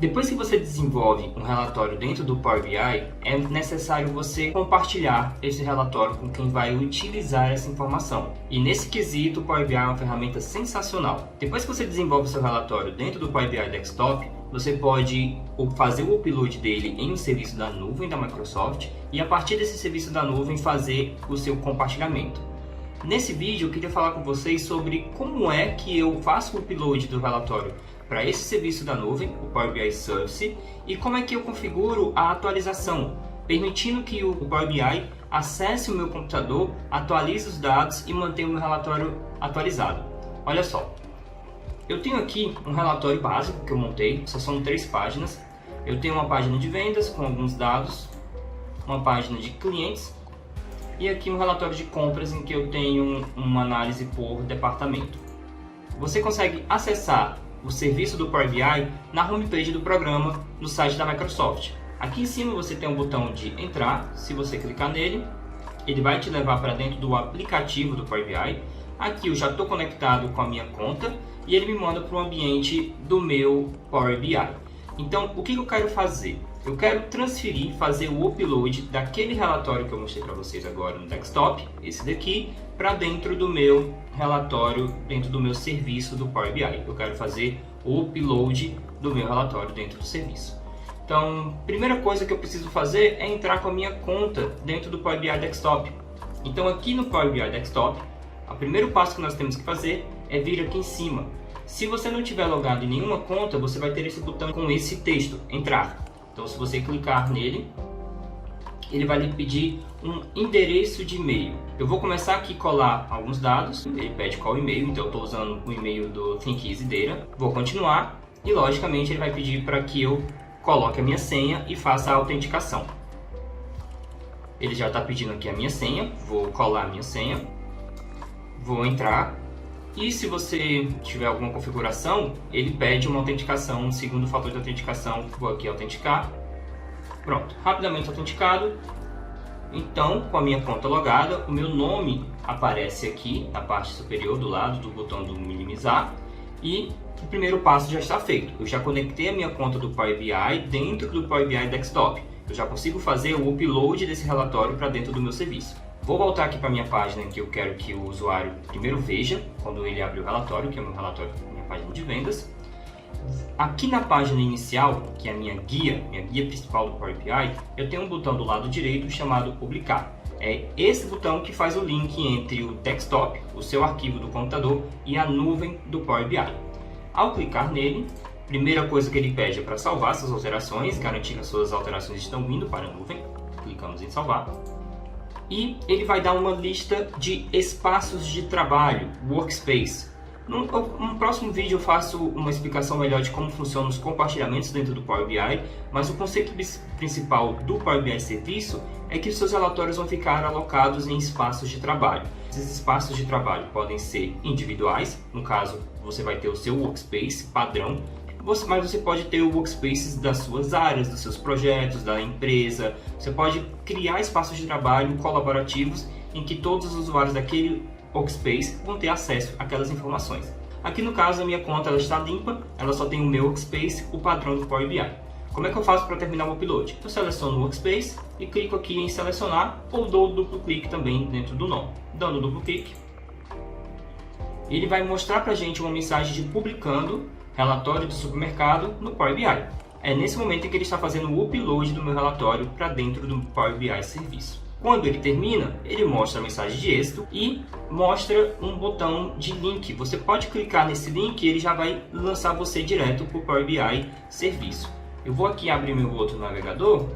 Depois que você desenvolve um relatório dentro do Power BI, é necessário você compartilhar esse relatório com quem vai utilizar essa informação. E nesse quesito, o Power BI é uma ferramenta sensacional. Depois que você desenvolve o seu relatório dentro do Power BI Desktop, você pode fazer o upload dele em um serviço da nuvem da Microsoft e a partir desse serviço da nuvem fazer o seu compartilhamento. Nesse vídeo eu queria falar com vocês sobre como é que eu faço o upload do relatório para esse serviço da nuvem, o Power BI Service, e como é que eu configuro a atualização, permitindo que o Power BI acesse o meu computador, atualize os dados e mantenha o meu relatório atualizado. Olha só, eu tenho aqui um relatório básico que eu montei, só são 3 páginas. Eu tenho uma página de vendas com alguns dados, uma página de clientes e aqui um relatório de compras em que eu tenho uma análise por departamento. Você consegue acessar o serviço do Power BI na homepage do programa no site da Microsoft. Aqui em cima você tem um botão de entrar. Se você clicar nele, ele vai te levar para dentro do aplicativo do Power BI. Aqui eu já estou conectado com a minha conta e ele me manda para o ambiente do meu Power BI. Então, o que eu quero fazer? Eu quero transferir, fazer o upload daquele relatório que eu mostrei para vocês agora no desktop, esse daqui, para dentro do meu relatório, dentro do meu serviço do Power BI. Eu quero fazer o upload do meu relatório dentro do serviço. Então, primeira coisa que eu preciso fazer é entrar com a minha conta dentro do Power BI Desktop. Então, aqui no Power BI Desktop, o primeiro passo que nós temos que fazer é vir aqui em cima. Se você não tiver logado em nenhuma conta, você vai ter esse botão com esse texto, entrar. Então, se você clicar nele, ele vai lhe pedir um endereço de e-mail. Eu vou começar aqui a colar alguns dados. Ele pede qual e-mail, então eu estou usando o e-mail do ThinkEasy Data. Vou continuar e, logicamente, ele vai pedir para que eu coloque a minha senha e faça a autenticação. Ele já está pedindo aqui a minha senha. Vou colar a minha senha. Vou entrar. E se você tiver alguma configuração, ele pede uma autenticação, um segundo fator de autenticação. Vou aqui autenticar. Pronto, rapidamente autenticado. Então, com a minha conta logada, o meu nome aparece aqui na parte superior do lado do botão do minimizar. E o primeiro passo já está feito. Eu já conectei a minha conta do Power BI dentro do Power BI Desktop. Eu já consigo fazer o upload desse relatório para dentro do meu serviço. Vou voltar aqui para a minha página que eu quero que o usuário primeiro veja quando ele abrir o relatório, que é o meu relatório, minha página de vendas. Aqui na página inicial, que é a minha guia principal do Power BI, eu tenho um botão do lado direito chamado Publicar. É esse botão que faz o link entre o desktop, o seu arquivo do computador, e a nuvem do Power BI. Ao clicar nele, a primeira coisa que ele pede é para salvar essas alterações, garantir que as suas alterações estão indo para a nuvem. Clicamos em salvar. E ele vai dar uma lista de espaços de trabalho, workspace. No próximo vídeo eu faço uma explicação melhor de como funcionam os compartilhamentos dentro do Power BI, mas o conceito principal do Power BI Serviço é que os seus relatórios vão ficar alocados em espaços de trabalho. Esses espaços de trabalho podem ser individuais, no caso você vai ter o seu workspace padrão, mas você pode ter o workspaces das suas áreas, dos seus projetos, da empresa. Você pode criar espaços de trabalho colaborativos em que todos os usuários daquele workspace vão ter acesso àquelas informações. Aqui no caso a minha conta ela está limpa, ela só tem o meu workspace, o padrão do Power BI. Como é que eu faço para terminar o upload? Eu seleciono o workspace e clico aqui em selecionar ou dou duplo clique também dentro do nome. Dando duplo clique, ele vai mostrar para a gente uma mensagem de publicando relatório do supermercado no Power BI. É nesse momento em que ele está fazendo o upload do meu relatório para dentro do Power BI Serviço. Quando ele termina, ele mostra a mensagem de êxito e mostra um botão de link. Você pode clicar nesse link e ele já vai lançar você direto para o Power BI Serviço. Eu vou aqui abrir meu outro navegador.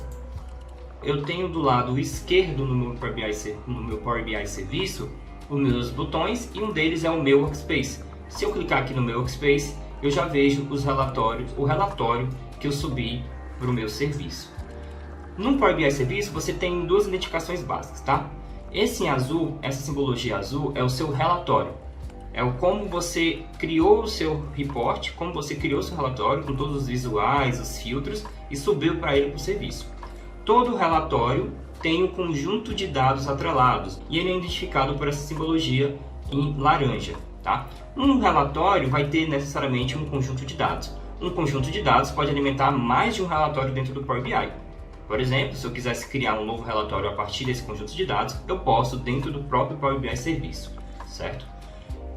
Eu tenho do lado esquerdo no meu Power BI Serviço os meus botões e um deles é o meu Workspace. Se eu clicar aqui no meu Workspace, eu já vejo o relatório que eu subi para o meu serviço. No Power BI Serviço você tem 2 identificações básicas, tá? Esse em azul, essa simbologia azul é o seu relatório. É o como você criou o seu report, como você criou o seu relatório com todos os visuais, os filtros e subiu para ele para o serviço. Todo relatório tem um conjunto de dados atrelados e ele é identificado por essa simbologia em laranja. Tá? Um relatório vai ter necessariamente um conjunto de dados. um conjunto de dados pode alimentar mais de um relatório dentro do Power BI. Por exemplo, se eu quisesse criar um novo relatório a partir desse conjunto de dados, eu posso dentro do próprio Power BI Serviço, certo?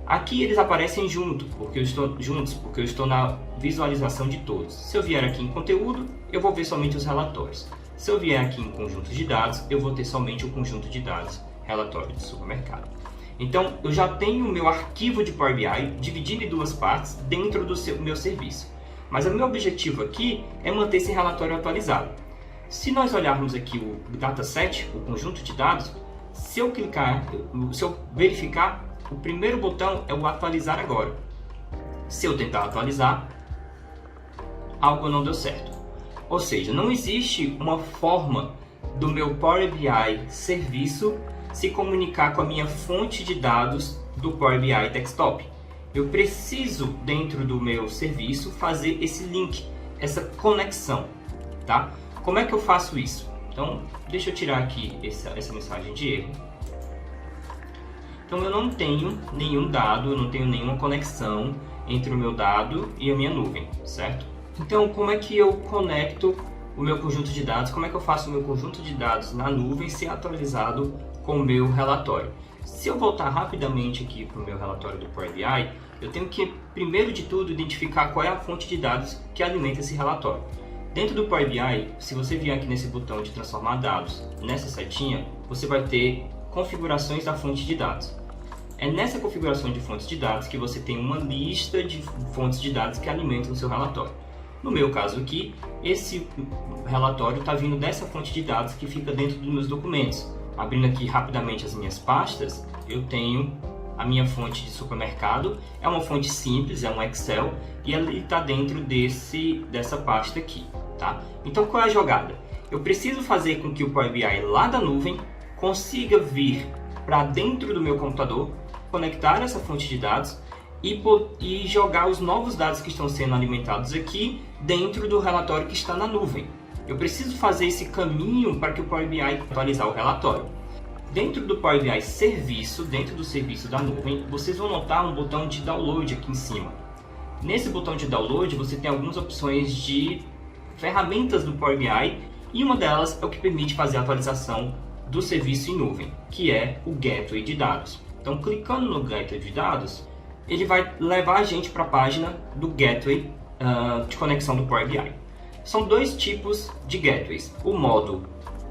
Aqui eles aparecem juntos, porque eu estou na visualização de todos. Se eu vier aqui em conteúdo, eu vou ver somente os relatórios. Se eu vier aqui em conjuntos de dados, eu vou ter somente o conjunto de dados relatório de supermercado. Então, eu já tenho o meu arquivo de Power BI dividido em duas partes dentro do meu serviço. Mas o meu objetivo aqui é manter esse relatório atualizado. Se nós olharmos aqui o dataset, o conjunto de dados, se eu verificar, o primeiro botão é o atualizar agora. Se eu tentar atualizar, algo não deu certo. Ou seja, não existe uma forma do meu Power BI serviço se comunicar com a minha fonte de dados do Power BI Desktop. Eu preciso, dentro do meu serviço, fazer esse link, essa conexão, tá? Como é que eu faço isso? Então, deixa eu tirar aqui essa mensagem de erro. Então, eu não tenho nenhum dado, eu não tenho nenhuma conexão entre o meu dado e a minha nuvem, certo? Então, como é que eu conecto o meu conjunto de dados? Como é que eu faço o meu conjunto de dados na nuvem ser atualizado com o meu relatório? Se eu voltar rapidamente aqui para o meu relatório do Power BI, eu tenho que, primeiro de tudo, identificar qual é a fonte de dados que alimenta esse relatório. Dentro do Power BI, se você vier aqui nesse botão de transformar dados, nessa setinha, você vai ter configurações da fonte de dados. É nessa configuração de fontes de dados que você tem uma lista de fontes de dados que alimentam o seu relatório. No meu caso aqui, esse relatório está vindo dessa fonte de dados que fica dentro dos meus documentos. Abrindo aqui rapidamente as minhas pastas, eu tenho a minha fonte de supermercado. É uma fonte simples, é um Excel, e ele está dentro dessa pasta aqui, tá? Então, qual é a jogada? Eu preciso fazer com que o Power BI lá da nuvem consiga vir para dentro do meu computador, conectar essa fonte de dados e jogar os novos dados que estão sendo alimentados aqui dentro do relatório que está na nuvem. Eu preciso fazer esse caminho para que o Power BI atualizar o relatório. Dentro do Power BI Serviço, dentro do serviço da nuvem, vocês vão notar um botão de download aqui em cima. Nesse botão de download, você tem algumas opções de ferramentas do Power BI e uma delas é o que permite fazer a atualização do serviço em nuvem, que é o Gateway de dados. Então, clicando no Gateway de dados, ele vai levar a gente para a página do Gateway de conexão do Power BI. São dois tipos de gateways, o modo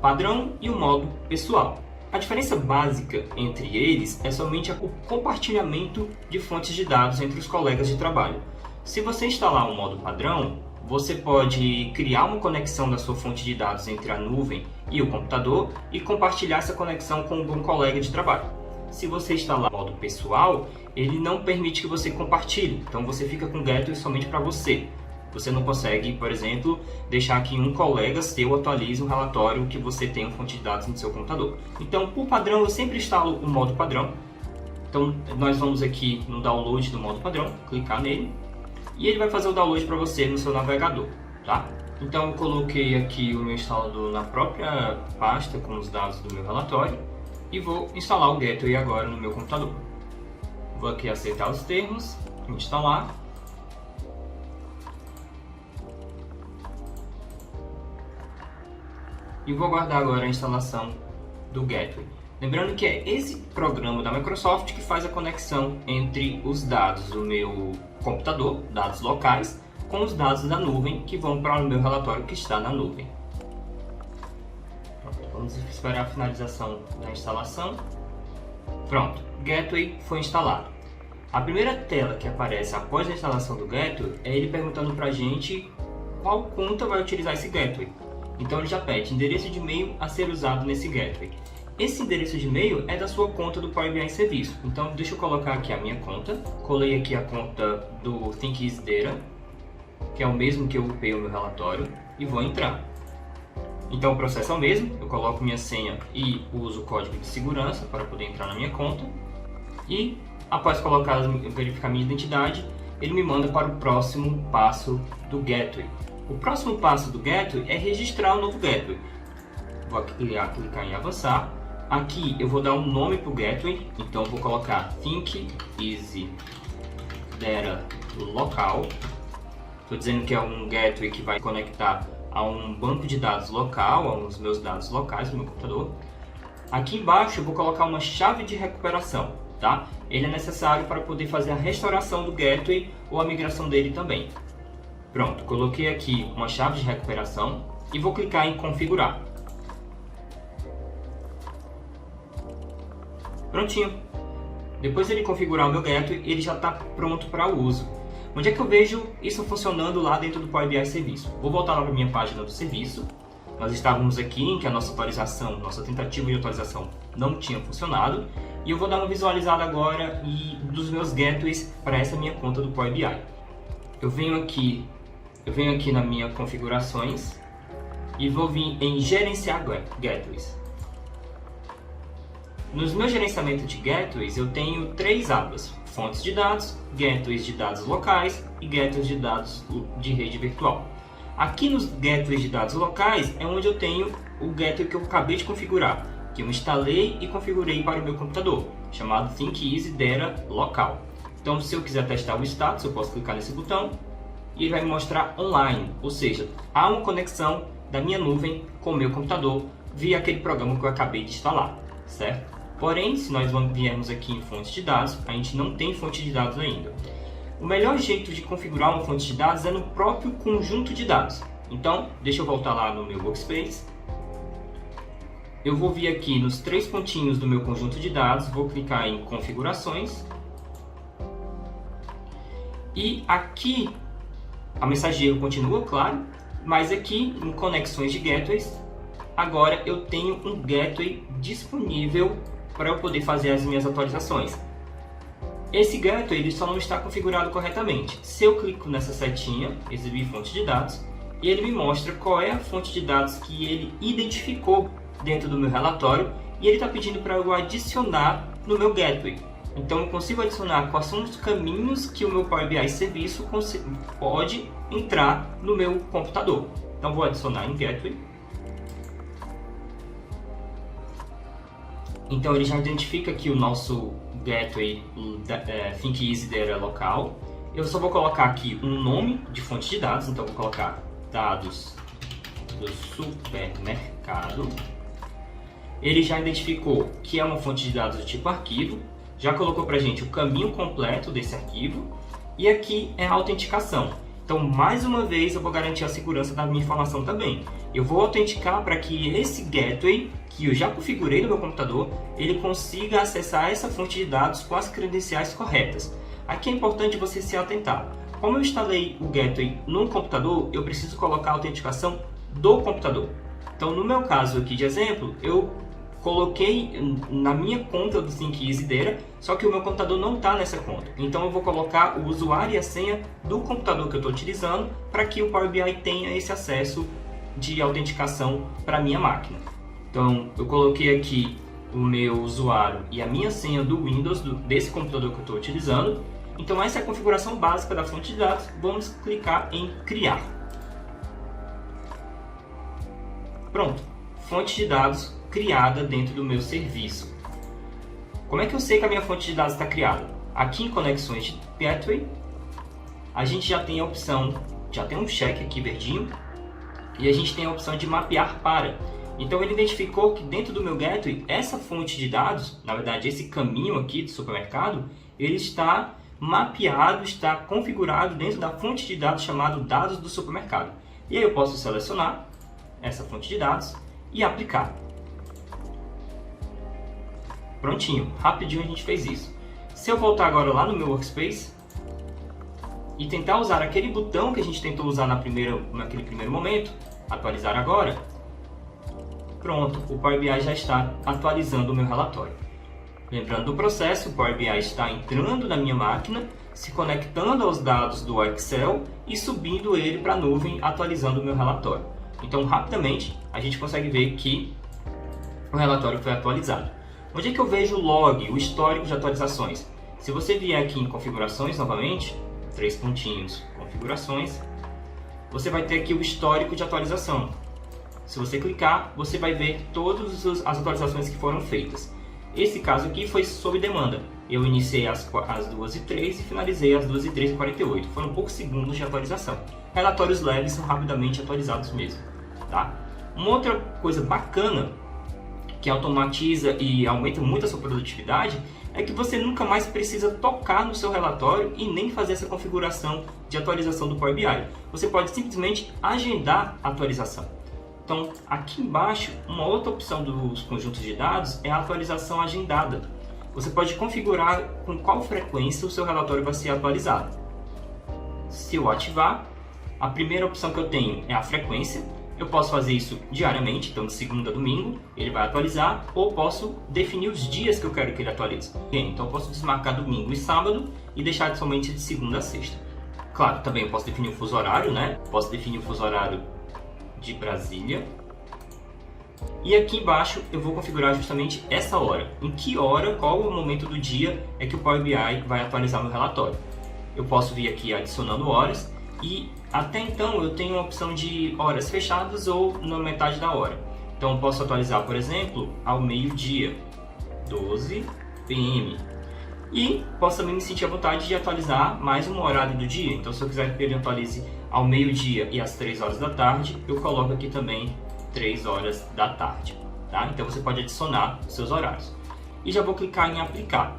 padrão e o modo pessoal. A diferença básica entre eles é somente o compartilhamento de fontes de dados entre os colegas de trabalho. Se você instalar o modo padrão, você pode criar uma conexão da sua fonte de dados entre a nuvem e o computador e compartilhar essa conexão com um colega de trabalho. Se você instalar o modo pessoal, ele não permite que você compartilhe, então você fica com o gateway somente para você. Você não consegue, por exemplo, deixar que um colega seu atualize um relatório que você tem uma fonte de dados no seu computador. Então, por padrão, eu sempre instalo o modo padrão. Então, nós vamos aqui no download do modo padrão, clicar nele, e ele vai fazer o download para você no seu navegador, tá? Então, eu coloquei aqui o meu instalador na própria pasta com os dados do meu relatório e vou instalar o Gateway agora no meu computador. Vou aqui aceitar os termos, instalar. E vou aguardar agora a instalação do Gateway. Lembrando que é esse programa da Microsoft que faz a conexão entre os dados do meu computador, dados locais, com os dados da nuvem que vão para o meu relatório que está na nuvem. Pronto, vamos esperar a finalização da instalação. Pronto, Gateway foi instalado. A primeira tela que aparece após a instalação do Gateway é ele perguntando para a gente qual conta vai utilizar esse Gateway. Então ele já pede endereço de e-mail a ser usado nesse Gateway. Esse endereço de e-mail é da sua conta do Power BI Serviço. Então deixa eu colocar aqui a minha conta. Colei aqui a conta do ThinkEasy Data, que é o mesmo que eu upei o meu relatório, e vou entrar. Então o processo é o mesmo, eu coloco minha senha e uso o código de segurança para poder entrar na minha conta. E após verificar minha identidade, ele me manda para o próximo passo do Gateway. O próximo passo do Gateway é registrar o novo Gateway. Vou clicar em avançar. Aqui eu vou dar um nome para o Gateway, então vou colocar ThinkEasy Data Local. Estou dizendo que é um gateway que vai conectar a um banco de dados local, aos meus dados locais do meu computador. Aqui embaixo eu vou colocar uma chave de recuperação, tá? Ele é necessário para poder fazer a restauração do gateway ou a migração dele também. Pronto, coloquei aqui uma chave de recuperação e vou clicar em configurar. Prontinho. Depois de ele configurar o meu gateway, ele já está pronto para o uso. Onde é que eu vejo isso funcionando lá dentro do Power BI Serviço? Vou voltar lá para a minha página do serviço. Nós estávamos aqui em que a nossa atualização, nossa tentativa de atualização não tinha funcionado. E eu vou dar uma visualizada agora dos meus gateways para essa minha conta do Power BI. Eu venho aqui na minha configurações e vou vir em gerenciar gateways. Nos meus gerenciamentos de gateways eu tenho 3 abas: fontes de dados, gateways de dados locais e gateways de dados de rede virtual. Aqui nos gateways de dados locais é onde eu tenho o gateway que eu acabei de configurar, que eu instalei e configurei para o meu computador, chamado ThinkEasy Data Local. Então, se eu quiser testar o status, eu posso clicar nesse botão e ele vai me mostrar online, ou seja, há uma conexão da minha nuvem com o meu computador via aquele programa que eu acabei de instalar, certo? Porém, se nós viermos aqui em fontes de dados, a gente não tem fonte de dados ainda. O melhor jeito de configurar uma fonte de dados é no próprio conjunto de dados. Então, deixa eu voltar lá no meu Workspace. Eu vou vir aqui nos 3 pontinhos do meu conjunto de dados, vou clicar em configurações. E aqui a mensageiro continua, claro, mas aqui em conexões de gateways, agora eu tenho um gateway disponível para eu poder fazer as minhas atualizações. Esse gateway ele só não está configurado corretamente. Se eu clico nessa setinha, exibir fonte de dados, ele me mostra qual é a fonte de dados que ele identificou dentro do meu relatório e ele está pedindo para eu adicionar no meu gateway. Então eu consigo adicionar quais são os caminhos que o meu Power BI Serviço pode entrar no meu computador. Então vou adicionar em gateway. Então ele já identifica aqui o nosso gateway ThinkEasy Data Local. Eu só vou colocar aqui um nome de fonte de dados, então vou colocar dados do supermercado. Ele já identificou que é uma fonte de dados do tipo arquivo, já colocou para a gente o caminho completo desse arquivo e aqui é a autenticação. Então, mais uma vez, eu vou garantir a segurança da minha informação também. Eu vou autenticar para que esse gateway, que eu já configurei no meu computador, ele consiga acessar essa fonte de dados com as credenciais corretas. Aqui é importante você se atentar. Como eu instalei o gateway no computador, eu preciso colocar a autenticação do computador. Então, no meu caso aqui de exemplo, eu coloquei na minha conta do ThinkEasy Data, só que o meu computador não está nessa conta. Então eu vou colocar o usuário e a senha do computador que eu estou utilizando para que o Power BI tenha esse acesso de autenticação para a minha máquina. Então eu coloquei aqui o meu usuário e a minha senha do Windows, desse computador que eu estou utilizando. Então essa é a configuração básica da fonte de dados. Vamos clicar em criar. Pronto, fonte de dados criada dentro do meu serviço. Como é que eu sei que a minha fonte de dados está criada? Aqui em conexões de gateway, a gente já tem a opção, já tem um check aqui verdinho, e a gente tem a opção de mapear para. Então ele identificou que dentro do meu gateway, essa fonte de dados, na verdade esse caminho aqui do supermercado, ele está mapeado, está configurado dentro da fonte de dados chamado dados do supermercado. E aí eu posso selecionar essa fonte de dados e aplicar. Prontinho, rapidinho a gente fez isso. Se eu voltar agora lá no meu Workspace e tentar usar aquele botão que a gente tentou usar naquele primeiro momento, atualizar agora, pronto, o Power BI já está atualizando o meu relatório. Lembrando do processo, o Power BI está entrando na minha máquina, se conectando aos dados do Excel e subindo ele para a nuvem, atualizando o meu relatório. Então, rapidamente, a gente consegue ver que o relatório foi atualizado. Onde é que eu vejo o log, o histórico de atualizações? Se você vier aqui em configurações novamente, 3 pontinhos, configurações, você vai ter aqui o histórico de atualização. Se você clicar, você vai ver todas as atualizações que foram feitas. Esse caso aqui foi sob demanda. Eu iniciei às 2h03 e finalizei às 2h03:48. Foram poucos segundos de atualização. Relatórios leves são rapidamente atualizados mesmo, tá? Uma outra coisa bacana que automatiza e aumenta muito a sua produtividade é que você nunca mais precisa tocar no seu relatório e nem fazer essa configuração de atualização do Power BI. Você pode simplesmente agendar a atualização. Então, aqui embaixo, uma outra opção dos conjuntos de dados é a atualização agendada. Você pode configurar com qual frequência o seu relatório vai ser atualizado. Se eu ativar, a primeira opção que eu tenho é a frequência. Eu posso fazer isso diariamente, então de segunda a domingo ele vai atualizar, ou posso definir os dias que eu quero que ele atualize. Então eu posso desmarcar domingo e sábado e deixar somente de segunda a sexta. Claro, também eu posso definir o fuso horário, né? Posso definir o fuso horário de Brasília. E aqui embaixo eu vou configurar justamente essa hora. Em que hora, qual o momento do dia é que o Power BI vai atualizar meu relatório. Eu posso vir aqui adicionando horas e até então eu tenho a opção de horas fechadas ou na metade da hora. Então eu posso atualizar, por exemplo, ao meio-dia, 12 p.m. E posso também me sentir à vontade de atualizar mais um horário do dia. Então se eu quiser que ele atualize ao meio-dia e às 3 horas da tarde, eu coloco aqui também 3 horas da tarde, tá? Então você pode adicionar os seus horários. E já vou clicar em aplicar.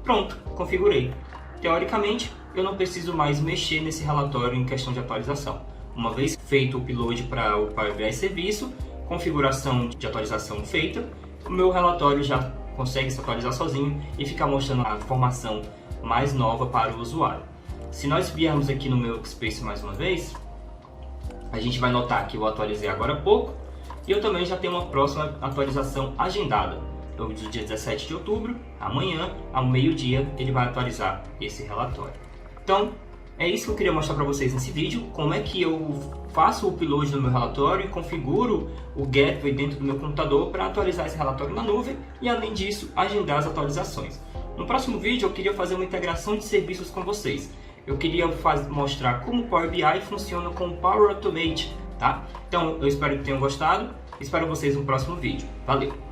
Pronto, configurei. Teoricamente, eu não preciso mais mexer nesse relatório em questão de atualização. Uma vez feito o upload para o Power BI Serviço, configuração de atualização feita, o meu relatório já consegue se atualizar sozinho e ficar mostrando a informação mais nova para o usuário. Se nós viermos aqui no meu Workspace mais uma vez, a gente vai notar que eu atualizei agora há pouco e eu também já tenho uma próxima atualização agendada. Então, do dia 17 de outubro, amanhã, ao meio-dia, ele vai atualizar esse relatório. Então, é isso que eu queria mostrar para vocês nesse vídeo, como é que eu faço o upload do meu relatório e configuro o gateway dentro do meu computador para atualizar esse relatório na nuvem e, além disso, agendar as atualizações. No próximo vídeo, eu queria fazer uma integração de serviços com vocês. Eu queria mostrar como o Power BI funciona com o Power Automate, tá? Então, eu espero que tenham gostado. Espero vocês no próximo vídeo. Valeu!